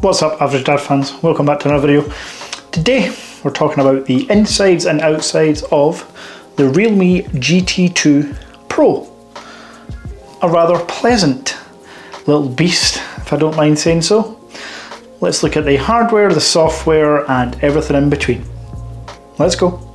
What's up, Average Dad fans? Welcome back to another video. Today we're talking about the insides and outsides of the Realme GT2 Pro. A rather pleasant little beast, if I don't mind saying so. Let's look at the hardware, the software and everything in between. Let's go.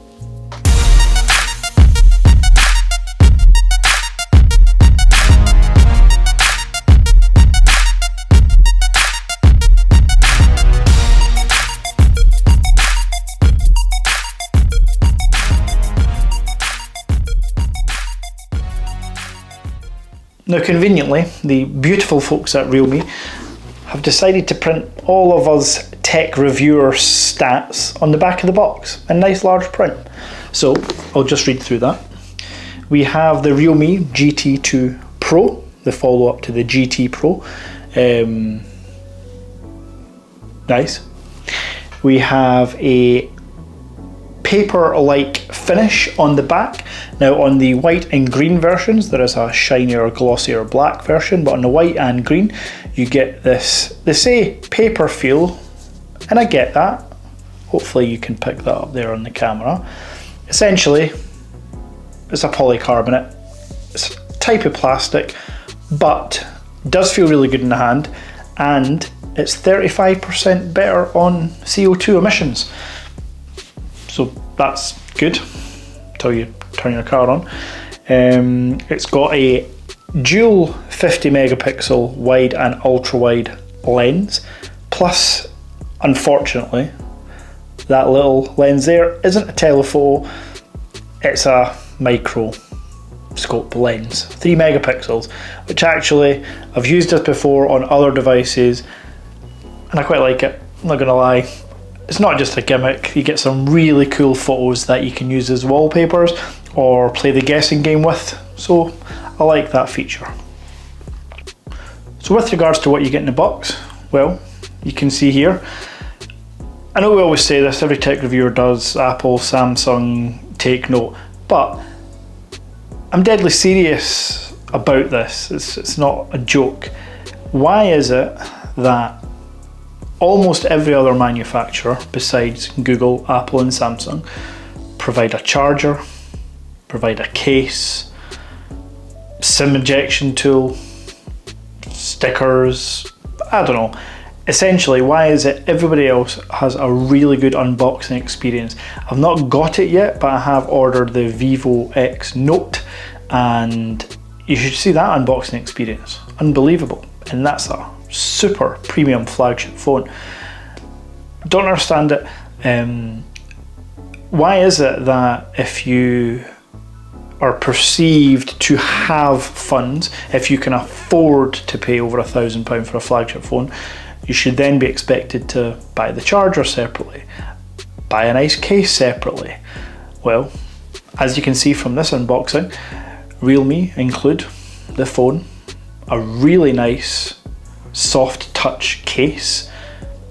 Now conveniently, the beautiful folks at Realme have decided to print all of us tech reviewer stats on the back of the box in nice large print. So I'll just read through that. We have the Realme GT2 Pro, the follow-up to the GT Pro. Nice. We have a paper-like finish on the back. Now on the white and green versions there is a shinier, glossier black version, but on the white and green you get this, they say paper feel, and I get that. Hopefully you can pick that up there on the camera. Essentially it's a polycarbonate, it's a type of plastic, but does feel really good in the hand, and it's 35% better on CO2 emissions. So that's good until you turn your car on. It's got a dual 50 megapixel wide and ultra wide lens, plus unfortunately that little lens there isn't a telephoto, it's a micro scope lens, 3 megapixels, which actually I've used this before on other devices and I quite like it, I'm not gonna lie. It's not just a gimmick, you get some really cool photos that you can use as wallpapers or play the guessing game with, so I like that feature. So with regards to what you get in the box, well, you can see here, I know we always say this, every tech reviewer does, Apple, Samsung, take note, but I'm deadly serious about this, it's not a joke. Why is it that almost every other manufacturer besides Google, Apple and Samsung provide a charger, provide a case, SIM ejection tool, stickers, I don't know. Essentially, why is it everybody else has a really good unboxing experience? I've not got it yet, but I have ordered the Vivo X Note and you should see that unboxing experience. Unbelievable. And that's a super premium flagship phone. Don't understand it. Why is it that if you are perceived to have funds, if you can afford to pay over £1,000 for a flagship phone, you should then be expected to buy the charger separately, buy a nice case separately? Well, as you can see from this unboxing, Realme include the phone, a really nice soft touch case,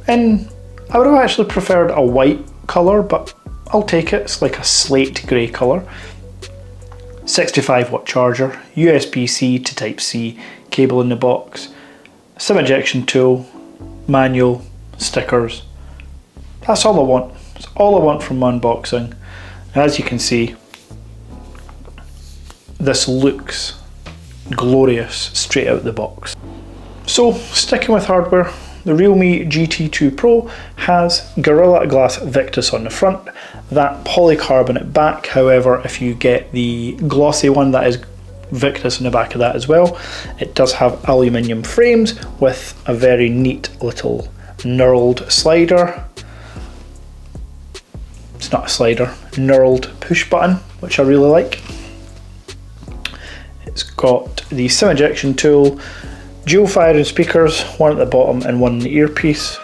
and I would have actually preferred a white colour, but I'll take it, it's like a slate grey colour. 65 watt charger, USB-C to Type-C cable in the box, SIM ejection tool, manual, stickers. That's all I want. That's all I want from unboxing. And as you can see, this looks glorious straight out the box. So sticking with hardware, the Realme GT2 Pro has Gorilla Glass Victus on the front, that polycarbonate back. However, if you get the glossy one, that is Victus on the back of that as well. It does have aluminium frames with a very neat little knurled slider. It's not a slider, knurled push button, which I really like. It's got the SIM ejection tool, dual firing speakers, one at the bottom and one in the earpiece.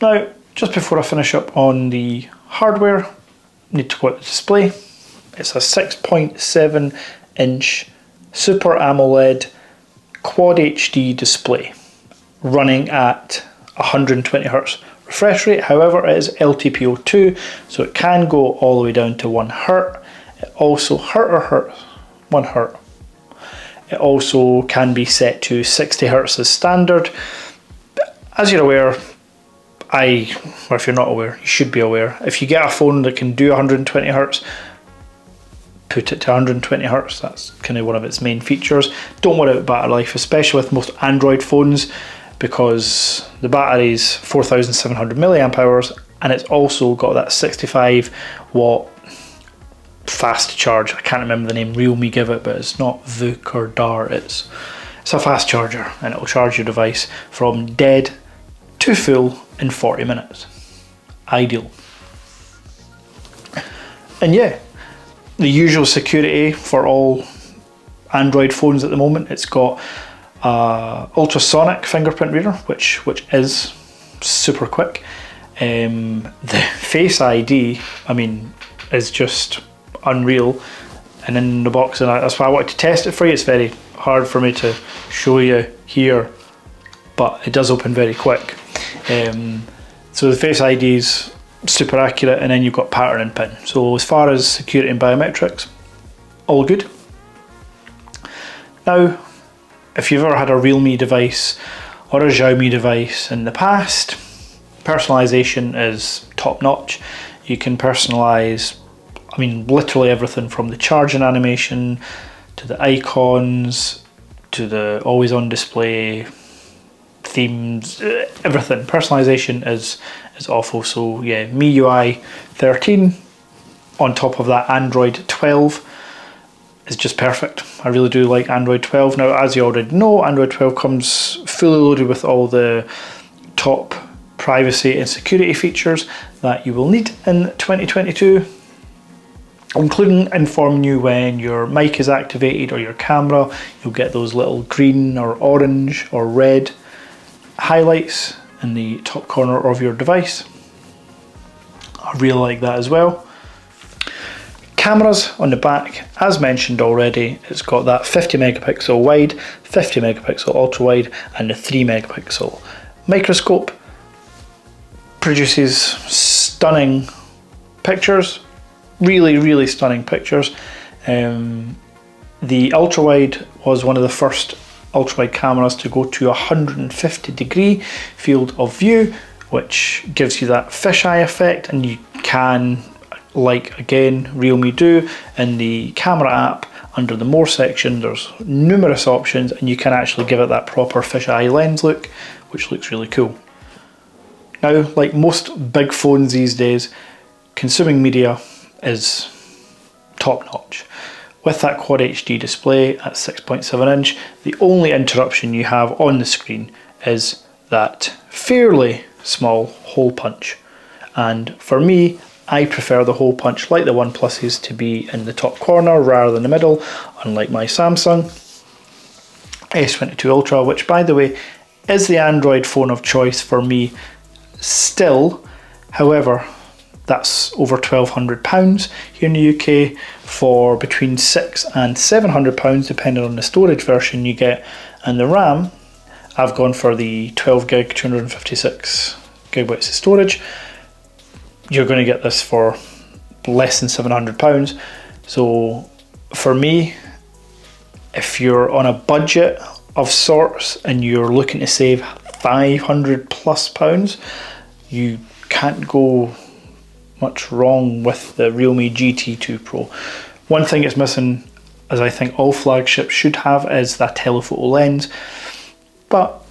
Now, Just before I finish up on the hardware, need to go at the display. It's a 6.7 inch Super AMOLED Quad HD display running at 120Hz refresh rate. However, it is LTPO2, so it can go all the way down to 1 Hz. It also 1 Hz. It also can be set to 60Hz as standard. As you're aware, or if you're not aware, you should be aware, if you get a phone that can do 120Hz, put it to 120Hz. That's kind of one of its main features. Don't worry about battery life, especially with most Android phones, because the battery is 4,700 milliamp hours, and it's also got that 65 watt fast charge. I can't remember the name Realme give it, but it's not VOOC or DAR. It's a fast charger, and it will charge your device from dead to full in 40 minutes. Ideal. And yeah, the usual security for all Android phones at the moment. It's got ultrasonic fingerprint reader, which is super quick. The Face ID, I mean, is just unreal. And in the box, and that's why I wanted to test it for you. It's very hard for me to show you here, but it does open very quick. So the Face ID is super accurate, and then you've got pattern and pin. So as far as security and biometrics, all good. Now, if you've ever had a Realme device or a Xiaomi device in the past, personalization is top notch. You can personalize, I mean, literally everything from the charging animation to the icons to the always on display themes, everything. Personalization is awful. So yeah, MIUI 13 on top of that Android 12 is just perfect. I really do like Android 12. Now, as you already know, Android 12 comes fully loaded with all the top privacy and security features that you will need in 2022, including informing you when your mic is activated or your camera. You'll get those little green or orange or red highlights in the top corner of your device. I really like that as well. Cameras on the back, as mentioned already, it's got that 50 megapixel wide, 50 megapixel ultra wide, and the 3 megapixel microscope. Produces stunning pictures, really stunning pictures. The ultra wide was one of the first ultra wide cameras to go to 150 degree field of view, which gives you that fisheye effect, and you can, like again Realme do, in the camera app under the more section there's numerous options, and you can actually give it that proper fisheye lens look, which looks really cool. Now, like most big phones these days, consuming media is top notch. With that Quad HD display at 6.7 inch, the only interruption you have on the screen is that fairly small hole punch. And for me, I prefer the hole punch, like the OnePluses, to be in the top corner rather than the middle, unlike my Samsung S22 Ultra, which by the way is the Android phone of choice for me still. However, that's over £1,200 here in the UK for between £600 and £700 depending on the storage version you get. And the RAM, I've gone for the 12 gig 256 gigabytes of storage. You're going to get this for less than £700. So for me, if you're on a budget of sorts and you're looking to save £500+, you can't go much wrong with the Realme GT2 Pro. One thing it's missing, as I think all flagships should have, is that telephoto lens, but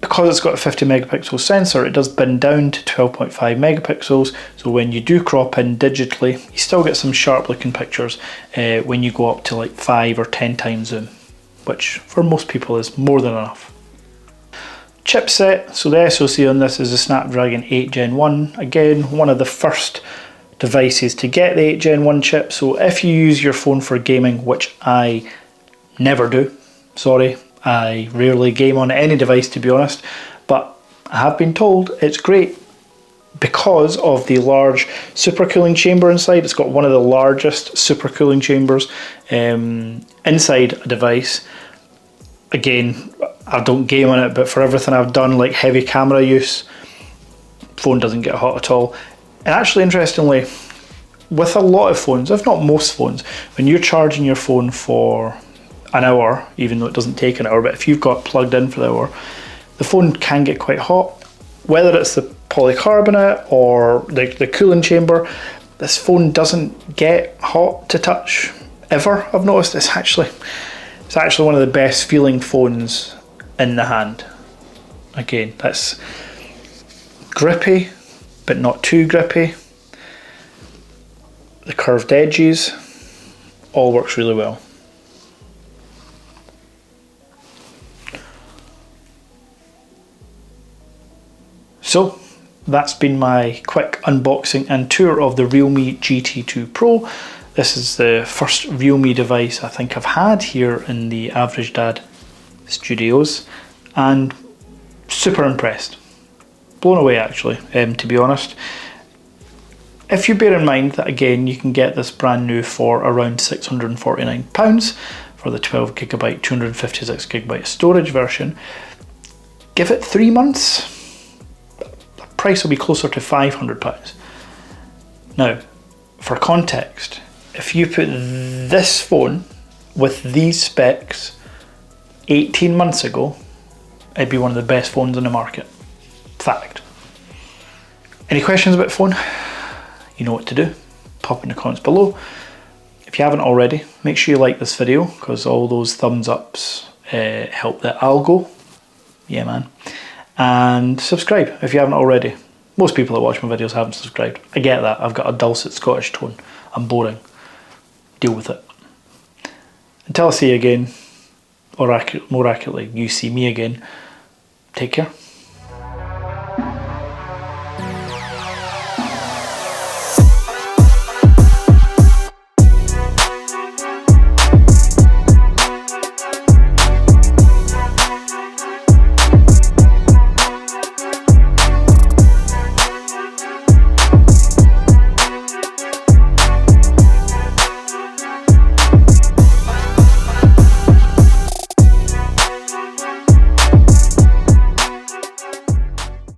because it's got a 50 megapixel sensor, it does bin down to 12.5 megapixels, so when you do crop in digitally, you still get some sharp looking pictures when you go up to like 5 or 10 times zoom, which for most people is more than enough. Chipset, so the SoC on this is a Snapdragon 8 Gen 1, again one of the first devices to get the 8 Gen 1 chip, so if you use your phone for gaming, which I never do, sorry, I rarely game on any device to be honest, but I have been told it's great. because of the large supercooling chamber inside. It's got one of the largest supercooling chambers inside a device. Again, I don't game on it, but for everything I've done, like heavy camera use, phone doesn't get hot at all. And actually, interestingly, with a lot of phones, if not most phones, when you're charging your phone for an hour, even though it doesn't take an hour, but if you've got plugged in for the hour, the phone can get quite hot. Whether it's the polycarbonate or the cooling chamber, this phone doesn't get hot to touch ever. I've noticed it's actually one of the best feeling phones in the hand. Again, that's grippy, but not too grippy. The curved edges, all works really well. So that's been my quick unboxing and tour of the Realme GT2 Pro. This is the first Realme device I think I've had here in the Average Dad studios, and super impressed. Blown away actually, to be honest. If you bear in mind that again you can get this brand new for around £649 for the 12GB 256GB storage version, give it 3 months, the price will be closer to £500. Now, for context, if you put this phone with these specs 18 months ago, it'd be one of the best phones on the market. Fact. Any questions about the phone? You know what to do. Pop in the comments below. If you haven't already, make sure you like this video, because all those thumbs ups help the algo. Yeah, man. And subscribe if you haven't already. Most people that watch my videos haven't subscribed. I get that. I've got a dulcet Scottish tone. I'm boring. Deal with it. Until I see you again, or more accurately, you see me again, take care.